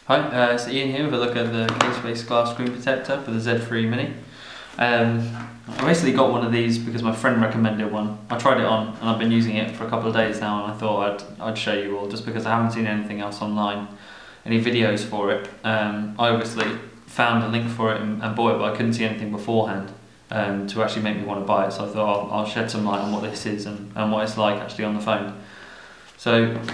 Hi, it's Ian here with a look at the Casebase glass screen protector for the Z3 Mini. I basically got one of these because my friend recommended one. I tried it on and I've been using it for a couple of days now, and I thought I'd show you all just because I haven't seen anything else online, any videos for it. I obviously found a link for it and bought it, but I couldn't see anything beforehand to actually make me want to buy it, so I thought I'll shed some light on what this is and what it's like actually on the phone. So, I don't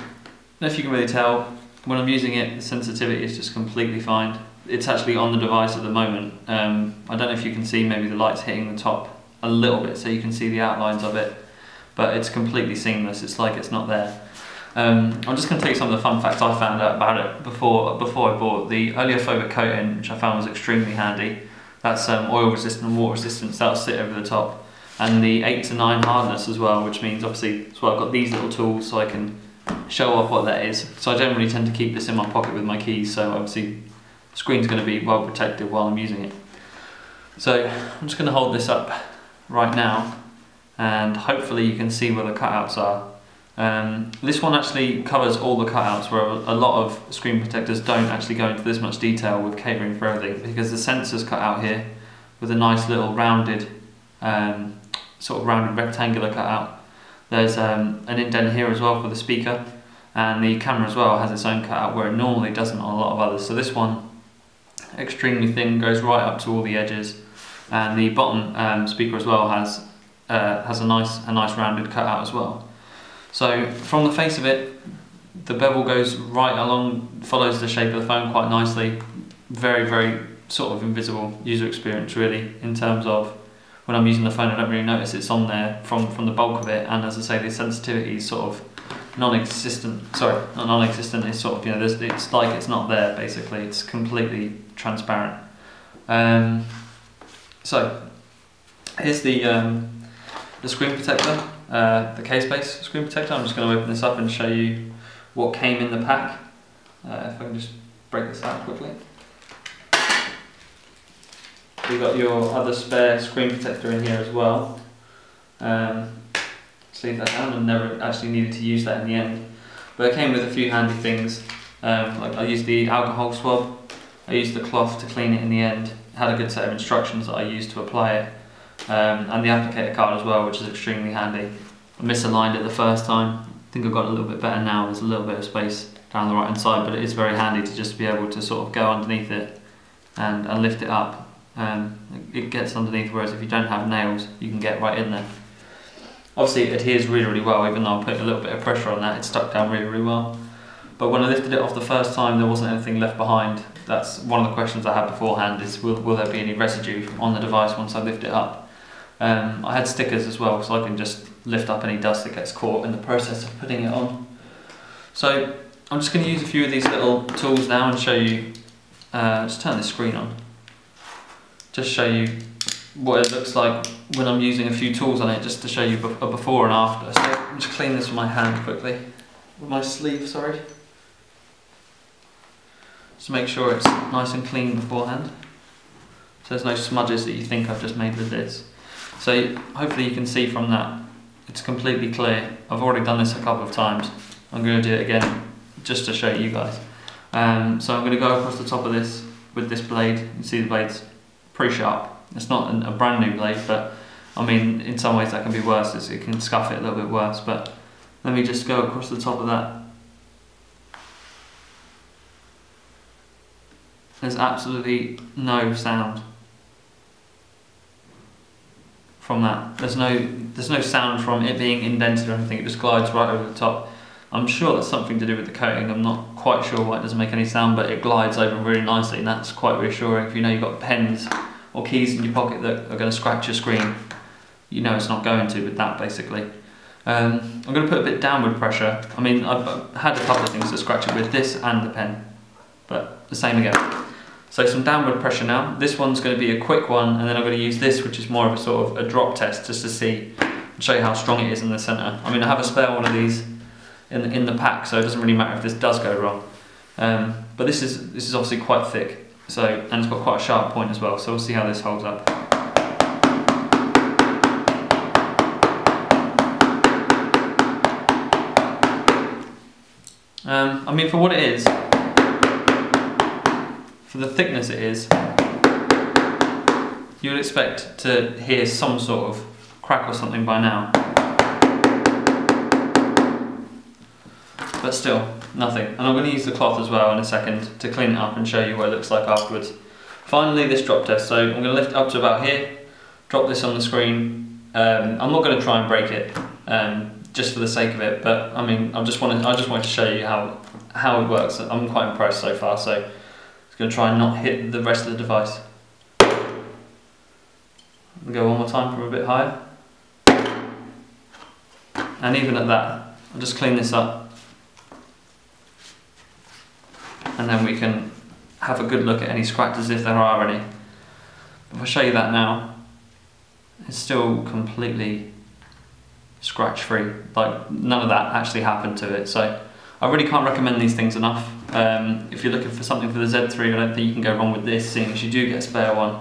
know if you can really tell, when I'm using it, the sensitivity is just completely fine. It's actually on the device at the moment. I don't know if you can see, maybe the light's hitting the top a little bit so you can see the outlines of it, but it's completely seamless. It's like it's not there. I'm just going to tell you some of the fun facts I found out about it before I bought. The oleophobic coating, which I found was extremely handy. That's oil resistant and water resistant, so that'll sit over the top. And the 8 to 9 hardness as well, which means obviously, so I've got these little tools so I can show off what that is. So I generally tend to keep this in my pocket with my keys, so obviously the screen's going to be well protected while I'm using it. So I'm just going to hold this up right now and hopefully you can see where the cutouts are. This one actually covers all the cutouts, where a lot of screen protectors don't actually go into this much detail with catering for everything, because the sensor's cut out here with a nice little rounded, sort of rounded rectangular cutout. There's an indent here as well for the speaker, and the camera as well has its own cutout where it normally doesn't on a lot of others. So this one, extremely thin, goes right up to all the edges, and the bottom speaker as well has a nice rounded cutout as well. So from the face of it, the bevel goes right along, follows the shape of the phone quite nicely. Very, very sort of invisible user experience really, in terms of when I'm using the phone I don't really notice it's on there from the bulk of it, and as I say, the sensitivity is sort of non-existent. Sorry, not non-existent, it's sort of, you know, it's like it's not there basically, it's completely transparent. So here's the screen protector, the Casebase screen protector. I'm just going to open this up and show you what came in the pack. If I can just break this out quickly. You've got your other spare screen protector in here as well. Just leave that down, and never actually needed to use that in the end. But it came with a few handy things. Like I used the alcohol swab, I used the cloth to clean it in the end. It had a good set of instructions that I used to apply it. And the applicator card as well, which is extremely handy. I misaligned it the first time. I think I've got a little bit better now. There's a little bit of space down the right hand side, but it is very handy to just be able to sort of go underneath it and lift it up. It gets underneath, whereas if you don't have nails, you can get right in there. Obviously it adheres really, really well, even though I'm putting a little bit of pressure on that, it stuck down really, really well. But when I lifted it off the first time, there wasn't anything left behind. That's one of the questions I had beforehand, is will there be any residue on the device once I lift it up? I had stickers as well, so I can just lift up any dust that gets caught in the process of putting it on. So I'm just going to use a few of these little tools now and show you, just turn the screen on, just show you what it looks like when I'm using a few tools on it, just to show you a before and after. So I'll just clean this with my hand quickly, with my sleeve, sorry. Just make sure it's nice and clean beforehand, so there's no smudges that you think I've just made with this. So hopefully you can see from that, it's completely clear. I've already done this a couple of times. I'm going to do it again just to show you guys. So I'm going to go across the top of this with this blade. You can see the blade's pretty sharp. It's not a brand new blade, but I mean, in some ways that can be worse. It can scuff it a little bit worse, but let me just go across the top of that. There's absolutely no sound from that. There's no sound from it being indented or anything. It just glides right over the top. I'm sure that's something to do with the coating. I'm not quite sure why it doesn't make any sound, but it glides over really nicely, and that's quite reassuring. If you know you've got pens or keys in your pocket that are going to scratch your screen, you know it's not going to with that basically. I'm going to put a bit downward pressure. I mean, I've had a couple of things to scratch it with, this and the pen, but the same again. So some downward pressure now. This one's going to be a quick one, and then I'm going to use this, which is more of a sort of a drop test, just to see and show you how strong it is in the centre. I mean, I have a spare one of these in the pack, so it doesn't really matter if this does go wrong. But this is obviously quite thick, so, and it's got quite a sharp point as well. So we'll see how this holds up. I mean, for what it is, for the thickness it is, you would expect to hear some sort of crack or something by now. But still, nothing. And I'm going to use the cloth as well in a second to clean it up and show you what it looks like afterwards. Finally, this drop test. So I'm going to lift it up to about here, drop this on the screen. I'm not going to try and break it, just for the sake of it, but I mean, I just wanted to show you how it works. I'm quite impressed so far, so I'm just going to try and not hit the rest of the device. I'll go one more time from a bit higher. And even at that, I'll just clean this up. And then we can have a good look at any scratches if there are any. If I show you that now, it's still completely scratch free. Like, none of that actually happened to it. So I really can't recommend these things enough. If you're looking for something for the Z3, I don't think you can go wrong with this, seeing as you do get a spare one.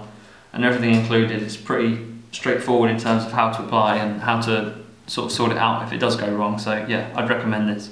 And everything included is pretty straightforward in terms of how to apply and how to sort of sort it out if it does go wrong. So yeah, I'd recommend this.